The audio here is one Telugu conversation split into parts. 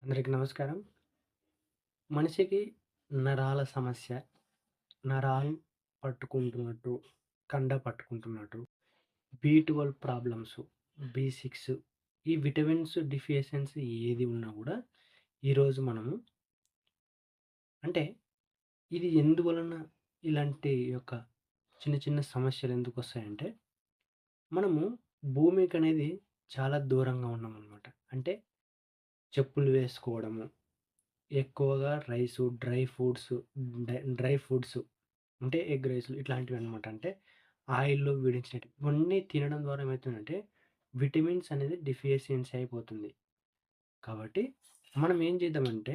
అందరికి నమస్కారం. మనిషికి నరాల సమస్య, నరాలు పట్టుకుంటున్నట్టు, కండ పట్టుకుంటున్నట్టు, బి12 ప్రాబ్లమ్స్, బి6 ఈ విటమిన్స్ డెఫిషియన్సీ ఏది ఉన్నా గూడా ఈరోజు మనము అంటే ఇది ఎందువలన ఇలాంటి యొక్క చిన్న చిన్న సమస్యలు ఎందుకొస్తాయంటే, మనము భూమికనేది చాలా దూరంగా ఉన్నామనమాట. అంటే చెప్పులు వేసుకోవడము, ఎక్కువగా రైసు, డ్రై ఫుడ్స్ అంటే ఎగ్ రైస్‌లు ఇట్లాంటివన్నమాట. అంటే ఆయిల్‌లో వేడించినటివి. ఇవన్నీ తినడం ద్వారా ఏమైతుందంటే విటమిన్స్ అనేది డెఫిషియన్సీ అయిపోతుంది. కాబట్టి మనం ఏం చేద్దామంటే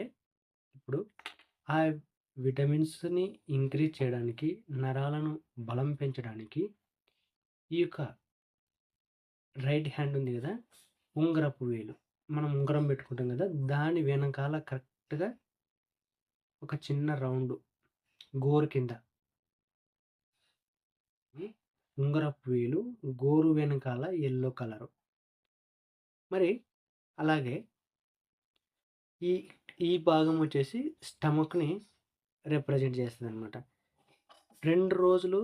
ఇప్పుడు ఆ విటమిన్స్‌ని ఇంక్రీజ్ చేయడానికి, నరాలను బలం పెంచడానికి ఈ యొక్క రైట్ హ్యాండ్ ఉంది గదా! ఉంగరపు వేలు. మనం ఉంగరం పెట్టుకుంటాం గదా! దాని వెనకాల కరెక్ట్‌గా ఒక చిన్న రౌండ్ గోరు కింద ఉంగరపు వేలు, గోరు వెనకాల యెల్లో కలరు. మరి అలాగే ఈ ఈ భాగం వచ్చేసి స్టమక్‌ని రిప్రజెంట్ చేస్తదనమాట. 2 రోజులు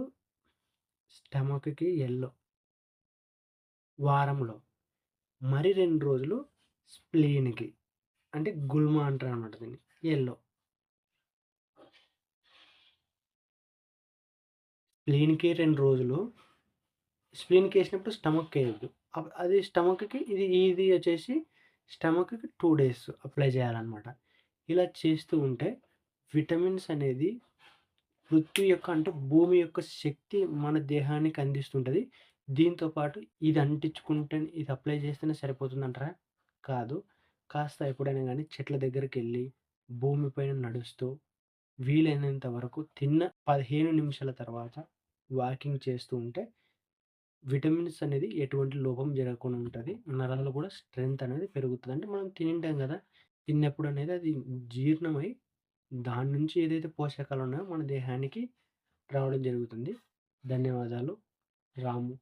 స్టమక్‌కి యెల్లో వారంలో. మరి 2 రోజులు స్ప్లీన్‌కి అంటే గుల్మ అంటారనమాట దీన్ని. యెల్లో. స్ప్లీన్‌కి 2 రోజులు. స్ప్లీన్‌కేసినప్పుడు స్టమక్‌కేయొద్దు. అది స్టమక్‌కి ఇది వచ్చేసి స్టమక్‌కి 2 డేస్ అప్లై చేయాలనమాట. ఇలా చేస్తూ ఉంటే విటమిన్స్ అనేది పృథ్వీ యొక్క అంటే భూమి యొక్క శక్తి మన దేహానికి అందిస్తుంటది. దీంతో పాటు ఇది అంటించుకుంటేనే ఇది అప్లై చేస్తేనే సరిపోతుందంటారా? కాదు. కాస్త ఎప్పుడైనా గానీ చెట్ల దగ్గరికెళ్ళి భూమి పైన నడుస్తూ వీలైనంత వరకు తిన్న 15 నిమిషాల తర్వాత వాకింగ్ చేస్తూ ఉంటే విటమిన్స్ అనేది ఎటువంటి లోపం జరగకుండా ఉంటది. నరాలు కూడా స్ట్రెంత్ అనేది పెరుగుతది. అంటే మనం తినింటాం గదా! తిన్నప్పుడు అనేది అది జీర్ణమై దాని నుంచి ఏదైతే పోషకాలున్నాయో మన దేహానికి రావడం జరుగుతుంది. ధన్యవాదాలు. రాము.